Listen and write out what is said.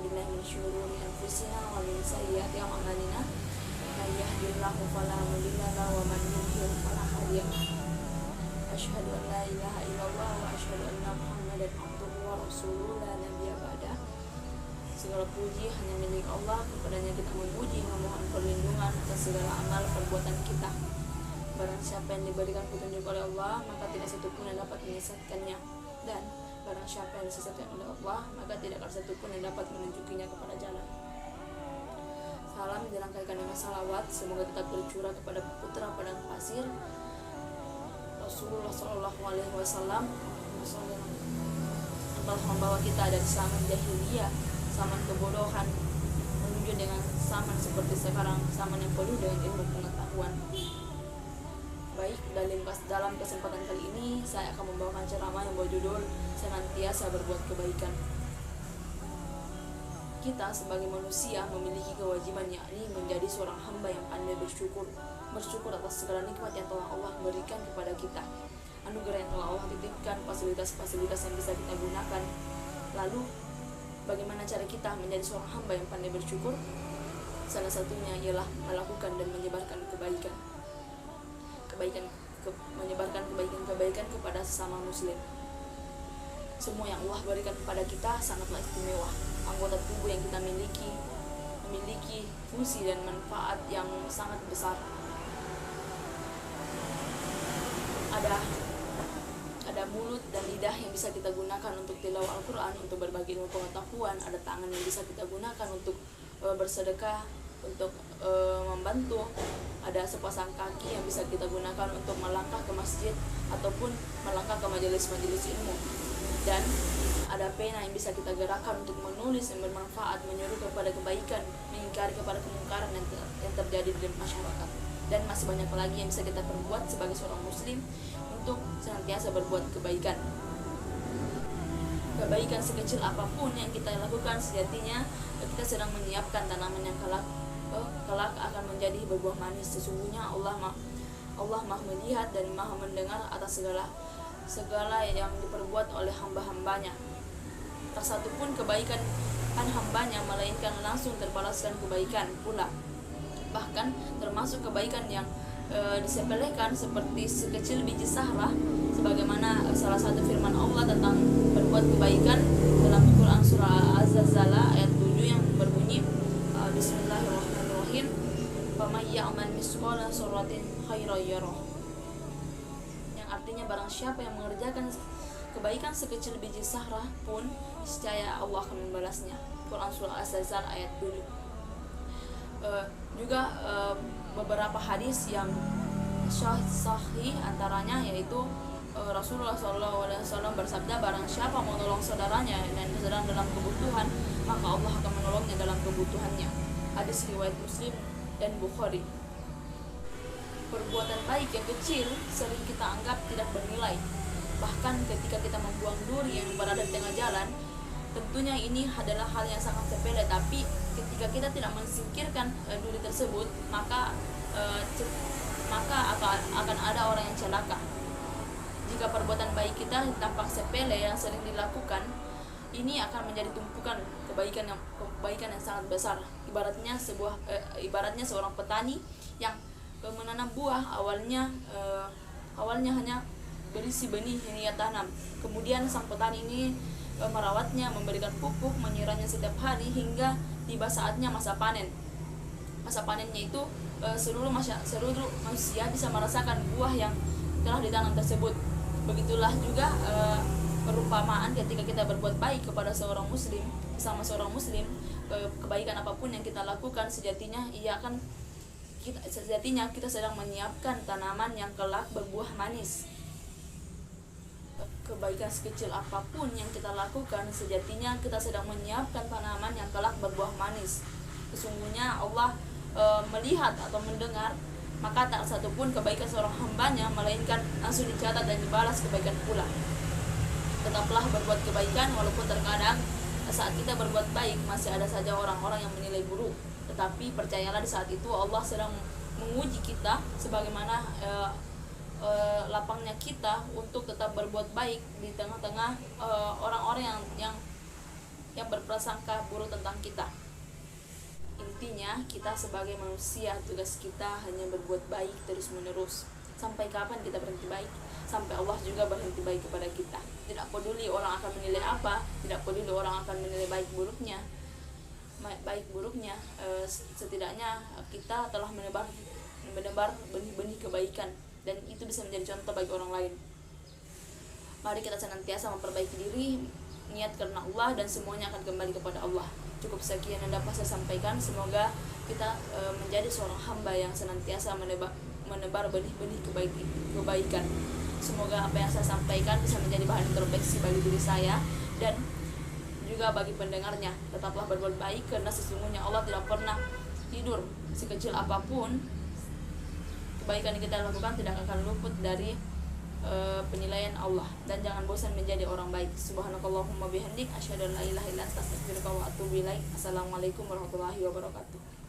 billahi min syururi anfusina wa min sayyiati a'malina. Man yahdihillahu fala mudilla lahu wa man yudlil fala hadiya lahu. Asyhadu an la ilaha illallah wa asyhadu anna Muhammadan abduhu wa rasuluhu la nabiyya ba'dah. Segala puji hanya milik Allah, kepadanya kita memuji, memohon perlindungan atas segala amal perbuatan kita. Barang siapa yang diberikan petunjuk oleh Allah, maka tidak satupun yang dapat menyesatkannya. Dan barang siapa yang disesatkan oleh Allah, maka tidak ada satupun yang dapat menunjukinya kepada jalan. Salam dirangkaikan dengan salawat, semoga tetap tercurah kepada putra padang pasir Rasulullah SAW, yang telah membawa kita dari zaman jahiliyah, zaman kebodohan, menuju dengan zaman seperti sekarang, zaman yang penuh dengan ilmu pengetahuan. Baik, dalam kesempatan kali ini saya akan membawakan ceramah yang berjudul Senantiasa Berbuat Kebaikan. Kita sebagai manusia memiliki kewajiban, yakni menjadi seorang hamba yang pandai bersyukur atas segala nikmat yang telah Allah berikan kepada kita, anugerah yang telah Allah titipkan, fasilitas-fasilitas yang bisa kita gunakan. Lalu bagaimana cara kita menjadi seorang hamba yang pandai bersyukur? Salah satunya ialah melakukan dan menyebarkan menyebarkan kebaikan kepada sesama muslim. Semua yang Allah berikan kepada kita sangatlah istimewa. Anggota tubuh yang kita memiliki fungsi dan manfaat yang sangat besar. Ada mulut dan lidah yang bisa kita gunakan untuk tilawah Al-Quran, untuk berbagi ilmu pengetahuan. Ada tangan yang bisa kita gunakan untuk bersedekah, untuk membantu. Ada sepasang kaki yang bisa kita gunakan untuk melangkah ke masjid ataupun melangkah ke majelis-majelis ilmu. Dan ada pena yang bisa kita gerakkan untuk menulis yang bermanfaat, menyuruh kepada kebaikan, mengingkari kepada kemungkaran yang terjadi di masyarakat. Dan masih banyak lagi yang bisa kita perbuat sebagai seorang muslim untuk senantiasa berbuat kebaikan. Kebaikan sekecil apapun yang kita lakukan, sejatinya kita sedang menyiapkan tanaman yang kelak akan menjadi berbuah manis. Sesungguhnya Allah Maha melihat dan Maha mendengar atas segala yang diperbuat oleh hamba-hambanya. Tak satu pun kebaikan hambanya melainkan langsung terbalaskan kebaikan pula. Bahkan termasuk kebaikan yang disepelekan seperti sekecil biji zahrah, sebagaimana salah satu firman Allah tentang berbuat kebaikan dalam Quran surah Az-Zalzalah ayat 7 yang berbunyi Bismillahirrahmanirrahim, "Faman ya'mal mithqala dzarratin khairan yarah." Yang artinya barang siapa yang mengerjakan kebaikan sekecil biji zahrah pun, niscaya Allah akan membalasnya. Quran surah Az-Zalzalah ayat 7. Juga beberapa hadis yang sahih antaranya yaitu Rasulullah SAW bersabda, barang siapa menolong saudaranya dan sedang dalam kebutuhan, maka Allah akan menolongnya dalam kebutuhannya. Hadis riwayat Muslim dan Bukhari. Perbuatan baik yang kecil sering kita anggap tidak bernilai. Bahkan ketika kita membuang duri yang berada di tengah jalan, tentunya ini adalah hal yang sangat sepele, tapi ketika kita tidak mensingkirkan duri tersebut, maka akan ada orang yang celaka. Jika perbuatan baik kita tampak sepele yang sering dilakukan, ini akan menjadi tumpukan kebaikan yang sangat besar. Ibaratnya seorang petani yang menanam buah, awalnya hanya berisi benih yang ia tanam. Kemudian sang petani ini merawatnya, memberikan pupuk, menyiranya setiap hari hingga tiba saatnya masa panen. Masa panennya itu seluruh manusia bisa merasakan buah yang telah ditanam tersebut. Begitulah juga perumpamaan ketika kita berbuat baik kepada seorang muslim, bersama seorang muslim, kebaikan apapun yang kita lakukan, sejatinya kita sedang menyiapkan tanaman yang kelak berbuah manis. Kebaikan sekecil apapun yang kita lakukan, sejatinya kita sedang menyiapkan tanaman yang kelak berbuah manis. Sesungguhnya Allah melihat atau mendengar, maka tak satupun kebaikan seorang hambanya melainkan langsung dicatat dan dibalas kebaikan pula. Tetaplah berbuat kebaikan, walaupun terkadang saat kita berbuat baik masih ada saja orang-orang yang menilai buruk. Tetapi percayalah, di saat itu Allah sedang menguji kita sebagaimana lapangnya kita untuk tetap berbuat baik di tengah-tengah orang-orang yang yang berprasangka buruk tentang kita. Intinya, kita sebagai manusia, tugas kita hanya berbuat baik terus-menerus. Sampai kapan kita berhenti baik? Sampai Allah juga berhenti baik kepada kita. Tidak peduli orang akan menilai apa, tidak peduli orang akan menilai baik buruknya, setidaknya kita telah menebar benih-benih kebaikan, dan itu bisa menjadi contoh bagi orang lain. Mari kita senantiasa memperbaiki diri, niat karena Allah, dan semuanya akan kembali kepada Allah. Cukup sekian yang dapat saya sampaikan. Semoga kita menjadi seorang hamba yang senantiasa menebar benih-benih kebaikan. Semoga apa yang saya sampaikan bisa menjadi bahan introspeksi bagi diri saya dan juga bagi pendengarnya. Tetaplah berbuat baik, karena sesungguhnya Allah tidak pernah tidur. Sekecil apapun kebaikan yang kita lakukan tidak akan luput dari penilaian Allah. Dan jangan bosan menjadi orang baik. Subhanakallahumma bihamdik, asyhadu an la ilaha illa anta, astaghfiruka wa atubu ilaik. Assalamualaikum warahmatullahi wabarakatuh.